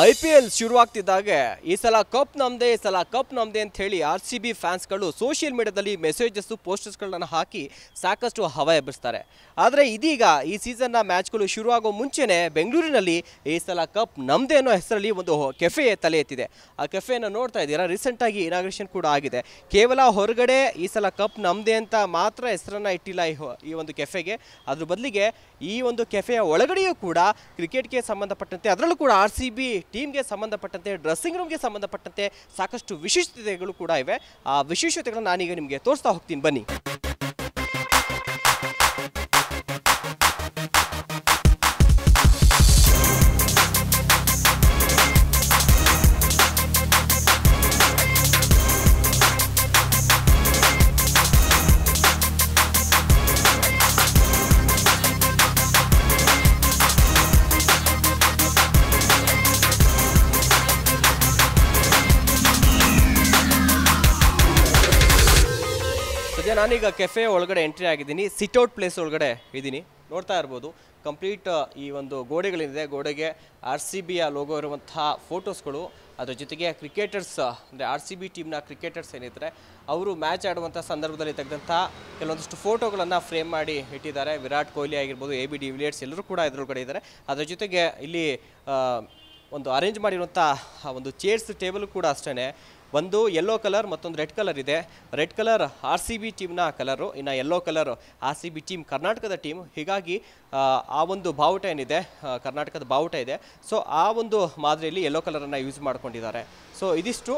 IPL ಶುರುವಾಗ್ತಿದ್ದಾಗೆ ಈ ಸಲ cup ನಮ್ದೇ ಅಂತ ಹೇಳಿ RCB ಫ್ಯಾನ್ಸ್ಗಳು ಸೋಷಿಯಲ್ ಮೀಡಿಯಾದಲ್ಲಿ ಮೆಸೇಜಸ್ ಪೋಸ್ಟರ್ಸ್ಗಳನ್ನು ಹಾಕಿ ಸಾಕಷ್ಟು ಹವಾ ಎಬ್ಬಿಸ್ತಾರೆ. ಆದರೆ ಇದೀಗ ಈ ಸೀಸನ್ನ ಮ್ಯಾಚ್ಗಳು ಶುರುವಾಗೋ ಮುಂಚೆನೇ ಬೆಂಗಳೂರಿನಲ್ಲಿ ಈ ಸಲ ಕಪ್ ನಮ್ದೇ ಅನ್ನೋ ಹೆಸರಲ್ಲಿ ಒಂದು ಕೆಫೆ ತಲೆ ಎತ್ತಿದೆ. ಆ ಕೆಫೆಯನ್ನು ನೋಡ್ತಾ ಇದ್ದೀರಾ, ರೀಸೆಂಟಾಗಿ ಇನಾಗ್ರೇಷನ್ ಕೂಡ ಆಗಿದೆ. ಕೇವಲ ಹೊರಗಡೆ ಈ ಸಲ ಕಪ್ ನಮ್ದೇ ಅಂತ ಮಾತ್ರ ಹೆಸರನ್ನು ಇಟ್ಟಿಲ್ಲ ಈ ಒಂದು ಕೆಫೆಗೆ. ಅದ್ರ ಬದಲಿಗೆ ಈ ಒಂದು ಕೆಫೆಯ ಒಳಗಡೆಯೂ ಕೂಡ ಕ್ರಿಕೆಟ್ಗೆ ಸಂಬಂಧಪಟ್ಟಂತೆ, ಅದರಲ್ಲೂ ಕೂಡ RCB ಟೀಮ್ಗೆ ಸಂಬಂಧಪಟ್ಟಂತೆ, ಡ್ರೆಸ್ಸಿಂಗ್ ರೂಮ್ಗೆ ಸಂಬಂಧಪಟ್ಟಂತೆ ಸಾಕಷ್ಟು ವಿಶೇಷತೆಗಳು ಕೂಡ ಇವೆ. ಆ ವಿಶೇಷತೆಗಳನ್ನು ನಾನೀಗ ನಿಮಗೆ ತೋರಿಸ್ತಾ ಹೋಗ್ತೀನಿ, ಬನ್ನಿ. ನಾನೀಗ ಕೆಫೆ ಒಳಗಡೆ ಎಂಟ್ರಿ ಆಗಿದ್ದೀನಿ. ಸಿಟ್ಔಟ್ ಪ್ಲೇಸ್ ಒಳಗಡೆ ಇದ್ದೀನಿ. ನೋಡ್ತಾ ಇರ್ಬೋದು, ಕಂಪ್ಲೀಟ್ ಈ ಒಂದು ಗೋಡೆಗಳಿದೆ. ಗೋಡೆಗೆ RCBಯ ಲೋಗೋ ಇರುವಂತಹ ಫೋಟೋಸ್ಗಳು, ಅದರ ಜೊತೆಗೆ ಕ್ರಿಕೆಟರ್ಸ್ ಅಂದರೆ RCB ಟೀಮ್ನ ಕ್ರಿಕೆಟರ್ಸ್ ಏನಿದ್ದಾರೆ ಅವರು ಮ್ಯಾಚ್ ಆಡುವಂಥ ಸಂದರ್ಭದಲ್ಲಿ ತೆಗೆದಂಥ ಕೆಲವೊಂದಿಷ್ಟು ಫೋಟೋಗಳನ್ನು ಫ್ರೇಮ್ ಮಾಡಿ ಇಟ್ಟಿದ್ದಾರೆ. ವಿರಾಟ್ ಕೊಹ್ಲಿ ಆಗಿರ್ಬೋದು, AB de Villiers ಎಲ್ಲರೂ ಕೂಡ ಇದರೊಳಗಡೆ ಇದ್ದಾರೆ. ಅದರ ಜೊತೆಗೆ ಇಲ್ಲಿ ಒಂದು ಅರೇಂಜ್ ಮಾಡಿರುವಂಥ ಒಂದು ಚೇರ್ಸ್ ಟೇಬಲ್ ಕೂಡ ಅಷ್ಟೇ. ಒಂದು ಯೆಲ್ಲೋ ಕಲರ್, ಮತ್ತೊಂದು ರೆಡ್ ಕಲರ್ ಇದೆ. ರೆಡ್ ಕಲರ್ RCB ಟೀಮ್ನ ಕಲರು, ಇನ್ನು ಯೆಲ್ಲೋ ಕಲರ್ RCB ಟೀಮ್ ಕರ್ನಾಟಕದ ಟೀಮ್. ಹೀಗಾಗಿ ಆ ಒಂದು ಬಾವುಟ ಏನಿದೆ, ಕರ್ನಾಟಕದ ಬಾವುಟ ಇದೆ. ಸೊ ಆ ಒಂದು ಮಾದರಿಯಲ್ಲಿ ಯೆಲ್ಲೋ ಕಲರನ್ನು ಯೂಸ್ ಮಾಡ್ಕೊಂಡಿದ್ದಾರೆ. ಸೊ ಇದಿಷ್ಟು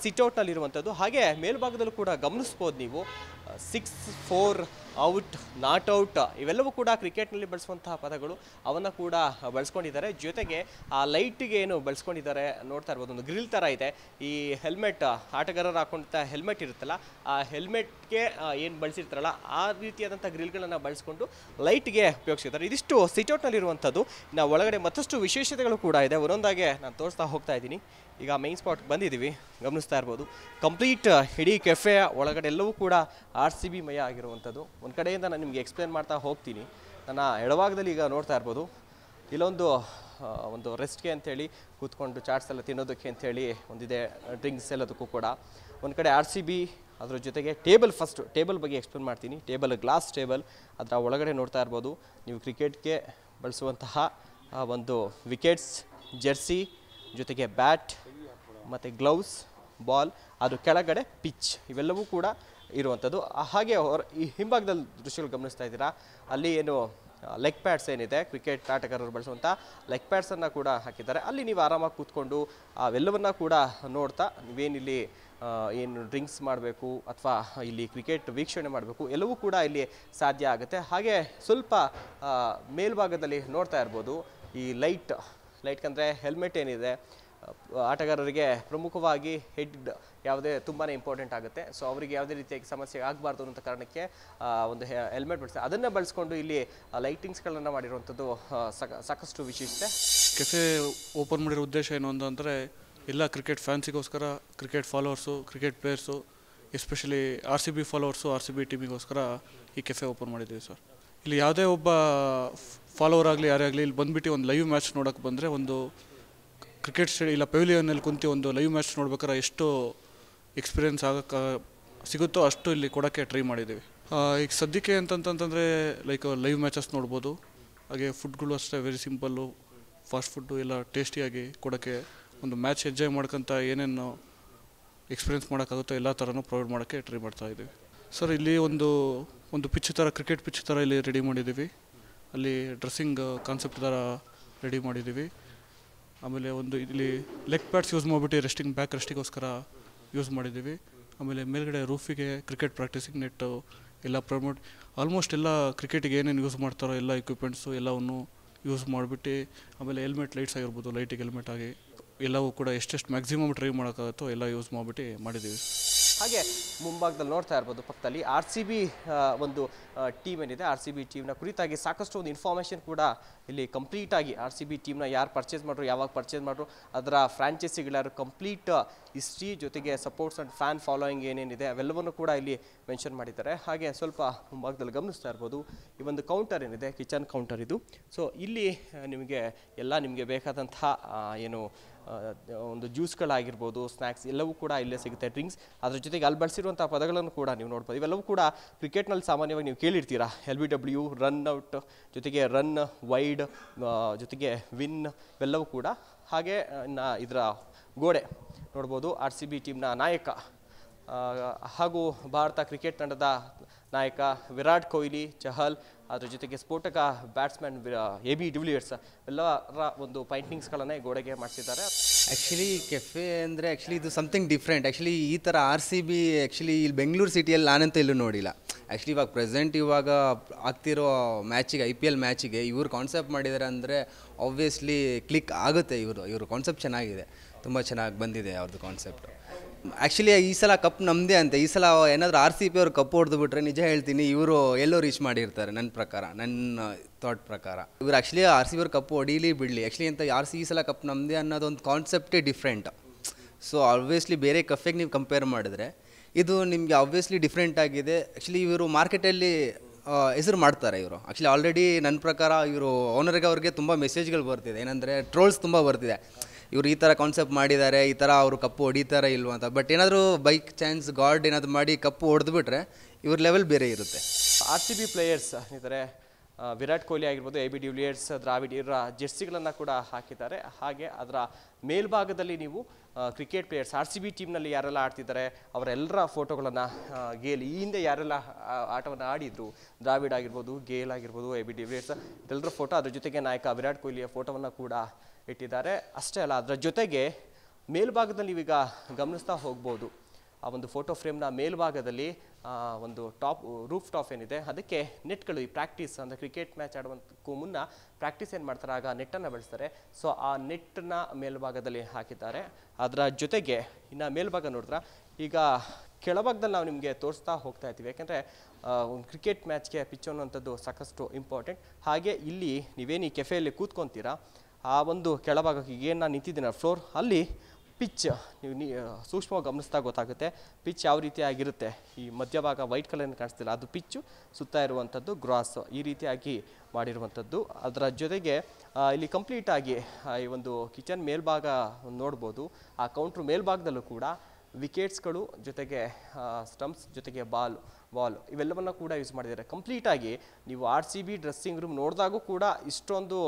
ಸಿಟ್ಔಟ್ನಲ್ಲಿರುವಂಥದ್ದು. ಹಾಗೆ ಮೇಲ್ಭಾಗದಲ್ಲೂ ಕೂಡ ಗಮನಿಸ್ಬೋದು ನೀವು, 6, 4, ಔಟ್, ನಾಟ್ ಔಟ್ ಇವೆಲ್ಲವೂ ಕೂಡ ಕ್ರಿಕೆಟ್ನಲ್ಲಿ ಬಳಸುವಂತಹ ಪದಗಳು, ಅವನ್ನು ಕೂಡ ಬಳಸ್ಕೊಂಡಿದ್ದಾರೆ. ಜೊತೆಗೆ ಆ ಲೈಟಿಗೆ ಏನು ಬಳಸ್ಕೊಂಡಿದ್ದಾರೆ ನೋಡ್ತಾ ಇರ್ಬೋದು, ಒಂದು ಗ್ರಿಲ್ ಥರ ಇದೆ. ಈ ಹೆಲ್ಮೆಟ್, ಆಟಗಾರರು ಹಾಕೊಂಡಂಥ ಹೆಲ್ಮೆಟ್ ಇರುತ್ತಲ್ಲ, ಆ ಹೆಲ್ಮೆಟ್ಗೆ ಏನು ಬಳಸಿರ್ತಾರಲ್ಲ ಆ ರೀತಿಯಾದಂಥ ಗ್ರಿಲ್ಗಳನ್ನು ಬಳಸ್ಕೊಂಡು ಲೈಟ್ಗೆ ಉಪಯೋಗಿಸಿದ್ದಾರೆ. ಇದಿಷ್ಟು ಸಿಟ್ಔಟ್ನಲ್ಲಿರುವಂಥದ್ದು. ನಾವು ಒಳಗಡೆ ಮತ್ತಷ್ಟು ವಿಶೇಷತೆಗಳು ಕೂಡ ಇದೆ, ಒಂದೊಂದಾಗೆ ನಾನು ತೋರಿಸ್ತಾ ಹೋಗ್ತಾ ಇದ್ದೀನಿ. ಈಗ ಮೈನ್ ಸ್ಪಾಟ್ಗೆ ಬಂದಿದ್ದೀವಿ, ಗಮನಿಸ್ತಾ ಇರ್ಬೋದು. ಕಂಪ್ಲೀಟ್ ಇಡೀ ಕೆಫೆಯ ಒಳಗಡೆ ಎಲ್ಲವೂ ಕೂಡ RCB ಮಯ ಆಗಿರುವಂಥದ್ದು. ಒಂದು ಕಡೆಯಿಂದ ನಾನು ನಿಮಗೆ ಎಕ್ಸ್ಪ್ಲೇನ್ ಮಾಡ್ತಾ ಹೋಗ್ತೀನಿ. ನನ್ನ ಎಡಭಾಗದಲ್ಲಿ ಈಗ ನೋಡ್ತಾ ಇರ್ಬೋದು, ಒಂದು ರೆಸ್ಟ್ಗೆ ಅಂಥೇಳಿ ಕೂತ್ಕೊಂಡು ಚಾಟ್ಸ್ ಎಲ್ಲ ತಿನ್ನೋದಕ್ಕೆ ಅಂಥೇಳಿ ಒಂದಿದೆ, ಡ್ರಿಂಕ್ಸ್ ಎಲ್ಲದಕ್ಕೂ ಕೂಡ. ಒಂದು ಕಡೆ RCB, ಅದರ ಜೊತೆಗೆ ಟೇಬಲ್ ಬಗ್ಗೆ ಎಕ್ಸ್ಪ್ಲೇನ್ ಮಾಡ್ತೀನಿ. ಗ್ಲಾಸ್ ಟೇಬಲ್, ಅದರ ಒಳಗಡೆ ನೋಡ್ತಾ ಇರ್ಬೋದು ನೀವು ಕ್ರಿಕೆಟ್ಗೆ ಬಳಸುವಂತಹ ಒಂದು ವಿಕೆಟ್ಸ್, ಜೆರ್ಸಿ, ಜೊತೆಗೆ ಬ್ಯಾಟ್ ಮತ್ತು ಗ್ಲೌಸ್, ಬಾಲ್, ಅದು ಕೆಳಗಡೆ ಪಿಚ್, ಇವೆಲ್ಲವೂ ಕೂಡ ಇರುವಂಥದ್ದು. ಹಾಗೆ ಈ ಹಿಂಭಾಗದಲ್ಲಿ ದೃಶ್ಯಗಳು ಗಮನಿಸ್ತಾ ಇದ್ದೀರಾ, ಅಲ್ಲಿ ಏನು ಲೆಗ್ ಪ್ಯಾಡ್ಸ್ ಏನಿದೆ, ಕ್ರಿಕೆಟ್ ಆಟಗಾರರು ಬಳಸುವಂಥ ಲೆಗ್ ಪ್ಯಾಡ್ಸನ್ನು ಕೂಡ ಹಾಕಿದ್ದಾರೆ. ಅಲ್ಲಿ ನೀವು ಆರಾಮಾಗಿ ಕೂತ್ಕೊಂಡು ಅವೆಲ್ಲವನ್ನು ಕೂಡ ನೋಡ್ತಾ ನೀವೇನಿಲ್ಲಿ ಏನು ಡ್ರಿಂಕ್ಸ್ ಮಾಡಬೇಕು ಅಥವಾ ಇಲ್ಲಿ ಕ್ರಿಕೆಟ್ ವೀಕ್ಷಣೆ ಮಾಡಬೇಕು, ಎಲ್ಲವೂ ಕೂಡ ಇಲ್ಲಿ ಸಾಧ್ಯ ಆಗುತ್ತೆ. ಹಾಗೆ ಸ್ವಲ್ಪ ಮೇಲ್ಭಾಗದಲ್ಲಿ ನೋಡ್ತಾ ಇರ್ಬೋದು, ಈ ಲೈಟ್ ಅಂದರೆ ಹೆಲ್ಮೆಟ್ ಏನಿದೆ, ಆಟಗಾರರಿಗೆ ಪ್ರಮುಖವಾಗಿ ಹೆಡ್ ಯಾವುದೇ ತುಂಬಾ ಇಂಪಾರ್ಟೆಂಟ್ ಆಗುತ್ತೆ. ಸೊ ಅವರಿಗೆ ಯಾವುದೇ ರೀತಿಯಾಗಿ ಸಮಸ್ಯೆ ಆಗಬಾರ್ದು ಅನ್ನೋ ಕಾರಣಕ್ಕೆ ಒಂದು ಹೆಲ್ಮೆಟ್ ಬಳಸ್ತಾರೆ. ಅದನ್ನು ಬಳಸ್ಕೊಂಡು ಇಲ್ಲಿ ಲೈಟಿಂಗ್ಸ್ಗಳನ್ನು ಮಾಡಿರುವಂಥದ್ದು ಸಾಕಷ್ಟು ವಿಶೇಷತೆ. ಕೆಫೆ ಓಪನ್ ಮಾಡಿರೋ ಉದ್ದೇಶ ಏನು ಅಂತಂದರೆ, ಎಲ್ಲ ಕ್ರಿಕೆಟ್ ಫ್ಯಾನ್ಸಿಗೋಸ್ಕರ, cricket followers, cricket players, especially RCB followers, RCB ಟೀಮಿಗೋಸ್ಕರ ಈ ಕೆಫೆ ಓಪನ್ ಮಾಡಿದ್ದೀವಿ ಸರ್. ಇಲ್ಲಿ ಯಾವುದೇ ಒಬ್ಬ ಫಾಲೋವರ್ ಆಗಲಿ ಯಾರೇ ಆಗಲಿ ಇಲ್ಲಿ ಬಂದುಬಿಟ್ಟು ಒಂದು ಲೈವ್ ಮ್ಯಾಚ್ ನೋಡೋಕ್ಕೆ ಬಂದರೆ, ಒಂದು ಕ್ರಿಕೆಟ್ ಸ್ಟೇಡಿಯಂ ಇಲ್ಲ ಪೆವಿಲಿಯನ್ನಲ್ಲಿ ಕುಂತು ಒಂದು ಲೈವ್ ಮ್ಯಾಚ್ ನೋಡ್ಬೇಕಾದ್ರೆ ಎಷ್ಟು ಎಕ್ಸ್ಪೀರಿಯೆನ್ಸ್ ಆಗೋಕ್ಕೆ ಸಿಗುತ್ತೋ ಅಷ್ಟು ಇಲ್ಲಿ ಕೊಡೋಕ್ಕೆ ಟ್ರೈ ಮಾಡಿದ್ದೀವಿ. ಈಗ ಸದ್ಯಕ್ಕೆ ಅಂತಂತಂದರೆ ಲೈಕ್ ಲೈವ್ ಮ್ಯಾಚಸ್ ನೋಡ್ಬೋದು. ಹಾಗೆ ಫುಡ್ಗಳು ಅಷ್ಟೇ ವೆರಿ ಸಿಂಪಲ್ಲು, ಫಾಸ್ಟ್ ಫುಡ್ಡು ಎಲ್ಲ ಟೇಸ್ಟಿಯಾಗಿ ಕೊಡೋಕ್ಕೆ, ಒಂದು ಮ್ಯಾಚ್ ಎಂಜಾಯ್ ಮಾಡ್ಕೊತ ಏನೇನು ಎಕ್ಸ್ಪೀರಿಯೆನ್ಸ್ ಮಾಡೋಕ್ಕಾಗುತ್ತೋ ಎಲ್ಲ ಥರನೂ ಪ್ರೊವೈಡ್ ಮಾಡೋಕ್ಕೆ ಟ್ರೈ ಮಾಡ್ತಾಯಿದ್ದೀವಿ ಸರ್. ಇಲ್ಲಿ ಒಂದು ಪಿಚ್ ಥರ, ಕ್ರಿಕೆಟ್ ಪಿಚ್ ಥರ ಇಲ್ಲಿ ರೆಡಿ ಮಾಡಿದ್ದೀವಿ. ಅಲ್ಲಿ ಡ್ರೆಸ್ಸಿಂಗ್ ಕಾನ್ಸೆಪ್ಟ್ ಥರ ರೆಡಿ ಮಾಡಿದ್ದೀವಿ. ಆಮೇಲೆ ಒಂದು ಇಲ್ಲಿ ಲೆಗ್ ಪ್ಯಾಡ್ಸ್ ಯೂಸ್ ಮಾಡಿಬಿಟ್ಟು ಬ್ಯಾಕ್ ರೆಸ್ಟಿಗೋಸ್ಕರ ಯೂಸ್ ಮಾಡಿದ್ದೀವಿ. ಆಮೇಲೆ ಮೇಲ್ಗಡೆ ರೂಫಿಗೆ ಕ್ರಿಕೆಟ್ ಪ್ರಾಕ್ಟೀಸಿಂಗ್ ನೆಟ್ಟು ಎಲ್ಲ ಆಲ್ಮೋಸ್ಟ್ ಎಲ್ಲ ಕ್ರಿಕೆಟಿಗೆ ಏನೇನು ಯೂಸ್ ಮಾಡ್ತಾರೋ ಎಲ್ಲ ಎಕ್ವಿಪ್ಮೆಂಟ್ಸು ಎಲ್ಲವನ್ನು ಯೂಸ್ ಮಾಡಿಬಿಟ್ಟು, ಆಮೇಲೆ ಹೆಲ್ಮೆಟ್ ಲೈಟ್ಸ್ ಆಗಿರ್ಬೋದು, ಲೈಟಿಗೆ ಹೆಲ್ಮೆಟ್ ಆಗಿ ಎಲ್ಲವೂ ಕೂಡ ಎಷ್ಟೆಷ್ಟು ಮ್ಯಾಕ್ಸಿಮಮ್ ಟ್ರೈ ಮಾಡೋಕ್ಕಾಗುತ್ತೋ ಎಲ್ಲ ಯೂಸ್ ಮಾಡಿಬಿಟ್ಟು ಮಾಡಿದ್ದೀವಿ. ಹಾಗೆ ಮುಂಭಾಗದಲ್ಲಿ ನೋಡ್ತಾ ಇರ್ಬೋದು, ಪಕ್ಕದಲ್ಲಿ RCB ಒಂದು ಟೀಮ್ ಏನಿದೆ, RCB ಟೀಮ್ನ ಕುರಿತಾಗಿ ಸಾಕಷ್ಟು ಒಂದು ಇನ್ಫಾರ್ಮೇಷನ್ ಕೂಡ ಇಲ್ಲಿ ಕಂಪ್ಲೀಟಾಗಿ RCB ಟೀಮ್ನ ಯಾರು ಪರ್ಚೇಸ್ ಮಾಡ್ರು, ಯಾವಾಗ ಪರ್ಚೇಸ್ ಮಾಡ್ರು, ಅದರ ಫ್ರಾಂಚೈಸಿಗಳ್ಯಾರು, ಕಂಪ್ಲೀಟ್ ಹಿಸ್ಟ್ರಿ, ಜೊತೆಗೆ ಸಪೋರ್ಟ್ಸ್ ಆ್ಯಂಡ್ ಫ್ಯಾನ್ ಫಾಲೋಯಿಂಗ್ ಏನೇನಿದೆ ಅವೆಲ್ಲವನ್ನು ಕೂಡ ಇಲ್ಲಿ ಮೆನ್ಷನ್ ಮಾಡಿದ್ದಾರೆ. ಹಾಗೆ ಸ್ವಲ್ಪ ಮುಂಭಾಗದಲ್ಲಿ ಗಮನಿಸ್ತಾ ಇರ್ಬೋದು, ಈ ಒಂದು ಕೌಂಟರ್ ಏನಿದೆ, ಕಿಚನ್ ಕೌಂಟರ್ ಇದು. ಸೊ ಇಲ್ಲಿ ನಿಮಗೆ ಬೇಕಾದಂತಹ ಏನು ಒಂದು ಜ್ಯೂಸ್ಗಳಾಗಿರ್ಬೋದು, ಸ್ನ್ಯಾಕ್ಸ್ ಎಲ್ಲವೂ ಕೂಡ ಇಲ್ಲೇ ಸಿಗುತ್ತೆ. ಡ್ರಿಂಕ್ಸ್ ಅದ್ರ ಜೊತೆಗೆ ಅಲ್ಲಿ ಬಳಸಿರುವಂಥ ಪದಗಳನ್ನು ಕೂಡ ನೀವು ನೋಡ್ಬೋದು. ಇವೆಲ್ಲವೂ ಕೂಡ ಕ್ರಿಕೆಟ್ನಲ್ಲಿ ಸಾಮಾನ್ಯವಾಗಿ ನೀವು ಕೇಳಿರ್ತೀರಾ. LBW, ರನ್ ಔಟ್, ಜೊತೆಗೆ ರನ್ ವೈಡ್, ಜೊತೆಗೆ ವಿನ್ ಇವೆಲ್ಲವೂ ಕೂಡ. ಹಾಗೆ ಇನ್ನು ಇದರ ಗೋಡೆ ನೋಡ್ಬೋದು. RCB ಟೀಮ್ನ ನಾಯಕ ಹಾಗೂ ಭಾರತ ಕ್ರಿಕೆಟ್ ತಂಡದ ನಾಯಕ ವಿರಾಟ್ ಕೊಹ್ಲಿ, ಚಹಲ್, ಅದ್ರ ಜೊತೆಗೆ ಸ್ಫೋಟಕ ಬ್ಯಾಟ್ಸ್ಮನ್ AB ಡಿ ವಿಲಿಯರ್ಸ್ ಎಲ್ಲರ ಒಂದು ಪೈಂಟಿಂಗ್ಸ್ಗಳನ್ನೇ ಗೋಡೆಗೆ ಮಾಡ್ತಿದ್ದಾರೆ. ಆ್ಯಕ್ಚುಲಿ ಕೆಫೆ ಅಂದರೆ ಇದು ಸಮಥಿಂಗ್ ಡಿಫ್ರೆಂಟ್. ಆ್ಯಕ್ಚುಲಿ ಈ ಥರ RCB ಇಲ್ಲಿ ಬೆಂಗಳೂರು ಸಿಟಿಯಲ್ಲಿ ನಾನಂತೂ ಎಲ್ಲೂ ನೋಡಿಲ್ಲ. ಆ್ಯಕ್ಚುಲಿ ಇವಾಗ ಆಗ್ತಿರೋ ಮ್ಯಾಚಿಗೆ, IPL ಮ್ಯಾಚಿಗೆ ಇವರು ಕಾನ್ಸೆಪ್ಟ್ ಮಾಡಿದ್ದಾರೆ ಅಂದರೆ ಆಬ್ವಿಯಸ್ಲಿ ಕ್ಲಿಕ್ ಆಗುತ್ತೆ. ಇವರು ಕಾನ್ಸೆಪ್ಟ್ ಚೆನ್ನಾಗಿದೆ, ತುಂಬ ಚೆನ್ನಾಗಿ ಬಂದಿದೆ ಅವ್ರದ್ದು ಕಾನ್ಸೆಪ್ಟ್. ಆ್ಯಕ್ಚುಲಿ ಈ ಸಲ ಕಪ್ ನಮ್ಮದೇ ಅಂತ. ಈ ಸಲ ಏನಾದರೂ RCB ಅವ್ರು ಕಪ್ ಹೊಡೆದು ಬಿಟ್ರೆ ನಿಜ ಹೇಳ್ತೀನಿ ಇವರು ಎಲ್ಲೋ ರೀಚ್ ಮಾಡಿರ್ತಾರೆ ನನ್ನ ಥಾಟ್ ಪ್ರಕಾರ. ಇವರು ಆ್ಯಕ್ಚುಲಿ RCB ಅವ್ರು ಕಪ್ ಹೊಡೀಲಿ ಬಿಡಲಿ, ಆ್ಯಕ್ಚುಲಿ ಅಂತ ಈ ಸಲ ಕಪ್ ನಮ್ಮದೇ ಅನ್ನೋದೊಂದು ಕಾನ್ಸೆಪ್ಟೇ ಡಿಫ್ರೆಂಟ್. ಸೊ ಆಬ್ವಿಯಸ್ಲಿ ಬೇರೆ ಕಫೆಗೆ ನೀವು ಕಂಪೇರ್ ಮಾಡಿದ್ರೆ ಇದು ನಿಮಗೆ ಆಬ್ವಿಯಸ್ಲಿ ಡಿಫ್ರೆಂಟ್ ಆಗಿದೆ. ಆ್ಯಕ್ಚುಲಿ ಇವರು ಮಾರ್ಕೆಟಲ್ಲಿ ಹೆಸರು ಮಾಡ್ತಾರೆ. ಇವರು ಆ್ಯಕ್ಚುಲಿ ಆಲ್ರೆಡಿ ನನ್ನ ಪ್ರಕಾರ ಇವರು ಓನರ್ಗೆ ಅವ್ರಿಗೆ ತುಂಬ ಮೆಸೇಜ್ಗಳು ಬರ್ತಿದೆ. ಏನಂದರೆ ಟ್ರೋಲ್ಸ್ ತುಂಬ ಬರ್ತಿದೆ, ಇವರು ಈ ಥರ ಕಾನ್ಸೆಪ್ಟ್ ಮಾಡಿದ್ದಾರೆ, ಈ ಥರ ಅವರು ಕಪ್ಪು ಹೊಡಿತಾರೆ ಇಲ್ವ ಅಂತ. ಬಟ್ ಏನಾದರೂ ಬೈಕ್ ಚಾನ್ಸ್ ಗಾಡ್ ಏನಾದರೂ ಮಾಡಿ ಕಪ್ಪು ಹೊಡೆದ್ಬಿಟ್ರೆ ಇವ್ರ ಲೆವೆಲ್ ಬೇರೆ ಇರುತ್ತೆ. RCB ಪ್ಲೇಯರ್ಸ್ ಇದ್ದಾರೆ, ವಿರಾಟ್ ಕೊಹ್ಲಿ ಆಗಿರ್ಬೋದು, AB ಡಿ ವಿಲಿಯರ್ಸ್, ದ್ರಾವಿಡ್ ಇವರ ಜೆರ್ಸಿಗಳನ್ನು ಕೂಡ ಹಾಕಿದ್ದಾರೆ. ಹಾಗೆ ಅದರ ಮೇಲ್ಭಾಗದಲ್ಲಿ ನೀವು ಕ್ರಿಕೆಟ್ ಪ್ಲೇಯರ್ಸ್ RCB ಟೀಮ್ನಲ್ಲಿ ಯಾರೆಲ್ಲ ಆಡ್ತಿದ್ದಾರೆ ಅವರೆಲ್ಲರ ಫೋಟೋಗಳನ್ನು, ಗೇಲ್ ಈ ಹಿಂದೆ ಯಾರೆಲ್ಲ ಆಟವನ್ನು ಆಡಿದ್ರು, ದ್ರಾವಿಡ್ ಆಗಿರ್ಬೋದು, ಗೇಲ್ ಆಗಿರ್ಬೋದು, AB ಡಿ ವಿಲಿಯರ್ಸ್ ಇದೆಲ್ಲರ ಫೋಟೋ, ಅದ್ರ ಜೊತೆಗೆ ನಾಯಕ ವಿರಾಟ್ ಕೊಹ್ಲಿಯ ಫೋಟೋವನ್ನು ಕೂಡ ಇಟ್ಟಿದ್ದಾರೆ. ಅಷ್ಟೇ ಅಲ್ಲ, ಅದರ ಜೊತೆಗೆ ಮೇಲ್ಭಾಗದಲ್ಲಿ ನೀವೀಗ ಗಮನಿಸ್ತಾ ಹೋಗ್ಬೋದು. ಆ ಒಂದು ಫೋಟೋ ಫ್ರೇಮ್ನ ಮೇಲ್ಭಾಗದಲ್ಲಿ ಒಂದು ರೂಫ್ ಟಾಪ್ ಏನಿದೆ ಅದಕ್ಕೆ ನೆಟ್ಗಳು, ಈ ಪ್ರಾಕ್ಟೀಸ್ ಅಂದರೆ ಕ್ರಿಕೆಟ್ ಮ್ಯಾಚ್ ಆಡುವಂತಕ್ಕೂ ಮುನ್ನ ಪ್ರಾಕ್ಟೀಸ್ ಏನು ಮಾಡ್ತಾರೆ ಆಗ ನೆಟ್ಟನ್ನು ಬಳಸ್ತಾರೆ. ಸೊ ಆ ನೆಟ್ಟನ್ನ ಮೇಲ್ಭಾಗದಲ್ಲಿ ಹಾಕಿದ್ದಾರೆ. ಅದರ ಜೊತೆಗೆ ಇನ್ನು ಮೇಲ್ಭಾಗ ನೋಡಿದ್ರೆ ಈಗ ಕೆಳಭಾಗದಲ್ಲಿ ನಾವು ನಿಮಗೆ ತೋರಿಸ್ತಾ ಹೋಗ್ತಾ ಇದ್ದೀವಿ. ಯಾಕೆಂದರೆ ಒಂದು ಕ್ರಿಕೆಟ್ ಮ್ಯಾಚ್ಗೆ ಪಿಚ್ ಅನ್ನುವಂಥದ್ದು ಸಾಕಷ್ಟು ಇಂಪಾರ್ಟೆಂಟ್. ಹಾಗೆ ಇಲ್ಲಿ ನೀವೇನು ಈ ಕೆಫೆಯಲ್ಲಿ ಕೂತ್ಕೊತೀರಾ ಆ ಒಂದು ಕೆಳಭಾಗಕ್ಕೆ ಏನು ನಾನು ನಿಂತಿದ್ದೀನಿ ಫ್ಲೋರ್, ಅಲ್ಲಿ ಪಿಚ್ ನೀವು ಸೂಕ್ಷ್ಮವಾಗಿ ಗಮನಿಸ್ತಾ ಗೊತ್ತಾಗುತ್ತೆ ಪಿಚ್ ಯಾವ ರೀತಿಯಾಗಿರುತ್ತೆ. ಈ ಮಧ್ಯಭಾಗ ವೈಟ್ ಕಲರ್ ಕಾಣಿಸ್ತಿಲ್ಲ, ಅದು ಪಿಚ್ಚು, ಸುತ್ತ ಇರುವಂಥದ್ದು ಗ್ರಾಸ್, ಈ ರೀತಿಯಾಗಿ ಮಾಡಿರುವಂಥದ್ದು. ಅದರ ಜೊತೆಗೆ ಇಲ್ಲಿ ಕಂಪ್ಲೀಟಾಗಿ ಈ ಒಂದು ಕಿಚನ್ ಮೇಲ್ಭಾಗ ನೋಡ್ಬೋದು. ಆ ಕೌಂಟ್ರ್ ಮೇಲ್ಭಾಗದಲ್ಲೂ ಕೂಡ ವಿಕೆಟ್ಸ್ಗಳು, ಜೊತೆಗೆ ಸ್ಟಂಪ್ಸ್, ಜೊತೆಗೆ ಬಾಲ್ ಇವೆಲ್ಲವನ್ನು ಕೂಡ ಯೂಸ್ ಮಾಡಿದ್ದಾರೆ. ಕಂಪ್ಲೀಟಾಗಿ ನೀವು RCB ಡ್ರೆಸ್ಸಿಂಗ್ ರೂಮ್ ನೋಡಿದಾಗೂ ಕೂಡ ಇಷ್ಟೊಂದು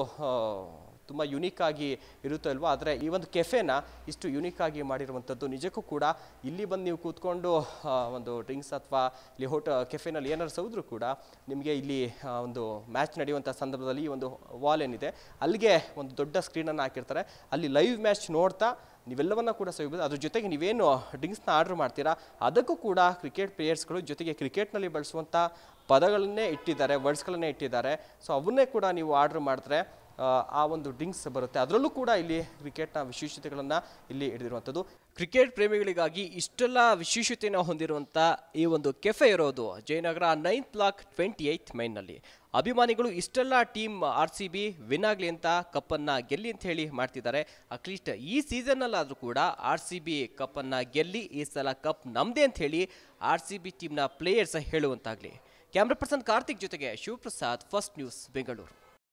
ತುಂಬ ಯುನೀಕ್ ಆಗಿ ಇರುತ್ತೆ ಅಲ್ವಾ. ಆದರೆ ಈ ಒಂದು ಕೆಫೆನ ಇಷ್ಟು ಯುನೀಕ್ ಆಗಿ ಮಾಡಿರುವಂಥದ್ದು ನಿಜಕ್ಕೂ ಕೂಡ ಇಲ್ಲಿ ಬಂದು ನೀವು ಕೂತ್ಕೊಂಡು ಒಂದು ಡ್ರಿಂಕ್ಸ್ ಅಥವಾ ಇಲ್ಲಿ ಕೆಫೆನಲ್ಲಿ ಏನಾದ್ರು ಸೌದ್ರು ಕೂಡ ನಿಮಗೆ ಇಲ್ಲಿ ಒಂದು ಮ್ಯಾಚ್ ನಡೆಯುವಂಥ ಸಂದರ್ಭದಲ್ಲಿ ಈ ಒಂದು ವಾಲ್ ಏನಿದೆ ಅಲ್ಲಿಗೆ ಒಂದು ದೊಡ್ಡ ಸ್ಕ್ರೀನನ್ನು ಹಾಕಿರ್ತಾರೆ. ಅಲ್ಲಿ ಲೈವ್ ಮ್ಯಾಚ್ ನೋಡ್ತಾ ನೀವೆಲ್ಲವನ್ನ ಕೂಡ ಸವಿಬೋದು. ಅದ್ರ ಜೊತೆಗೆ ನೀವೇನು ಡ್ರಿಂಕ್ಸ್ನ ಆರ್ಡ್ರ್ ಮಾಡ್ತೀರಾ ಅದಕ್ಕೂ ಕೂಡ ಕ್ರಿಕೆಟ್ ಪ್ಲೇಯರ್ಸ್ಗಳು ಜೊತೆಗೆ ಕ್ರಿಕೆಟ್ನಲ್ಲಿ ಬಳಸುವಂಥ ಪದಗಳನ್ನೇ ಇಟ್ಟಿದ್ದಾರೆ, ವರ್ಡ್ಸ್ಗಳನ್ನೇ ಇಟ್ಟಿದ್ದಾರೆ. ಸೊ ಅವನ್ನೇ ಕೂಡ ನೀವು ಆರ್ಡ್ರ್ ಮಾಡಿದ್ರೆ ಆ ಒಂದು ಡ್ರಿಂಕ್ಸ್ ಬರುತ್ತೆ. ಅದರಲ್ಲೂ ಕೂಡ ಇಲ್ಲಿ ಕ್ರಿಕೆಟ್ನ ವಿಶೇಷತೆಗಳನ್ನು ಇಲ್ಲಿ ಹಿಡಿದಿರುವಂಥದ್ದು. ಕ್ರಿಕೆಟ್ ಪ್ರೇಮಿಗಳಿಗಾಗಿ ಇಷ್ಟೆಲ್ಲ ವಿಶೇಷತೆಯನ್ನು ಹೊಂದಿರುವಂಥ ಈ ಒಂದು ಕೆಫೆ ಇರೋದು ಜಯನಗರ 9th ಬ್ಲಾಕ್ 28th ಮೈನ್ನಲ್ಲಿ. ಅಭಿಮಾನಿಗಳು ಇಷ್ಟೆಲ್ಲ ಟೀಮ್ RCB ವಿನ್ ಆಗಲಿ ಅಂತ ಕಪ್ಪನ್ನು ಗೆಲ್ಲಿ ಅಂತ ಹೇಳಿ ಮಾಡ್ತಿದ್ದಾರೆ. ಅಟ್ಲೀಸ್ಟ್ ಈ ಸೀಸನ್ನಲ್ಲಾದರೂ ಕೂಡ RCB ಕಪ್ಪನ್ನು ಗೆಲ್ಲಿ, ಈ ಸಲ ಕಪ್ ನಮ್ಮದೇ ಅಂತ ಹೇಳಿ RCB ಟೀಮ್ನ ಪ್ಲೇಯರ್ಸ್ ಹೇಳುವಂತಾಗಲಿ. ಕ್ಯಾಮ್ರಾ ಪರ್ಸನ್ ಕಾರ್ತಿಕ್ ಜೊತೆಗೆ ಶಿವಪ್ರಸಾದ್, ಫಸ್ಟ್ ನ್ಯೂಸ್, ಬೆಂಗಳೂರು.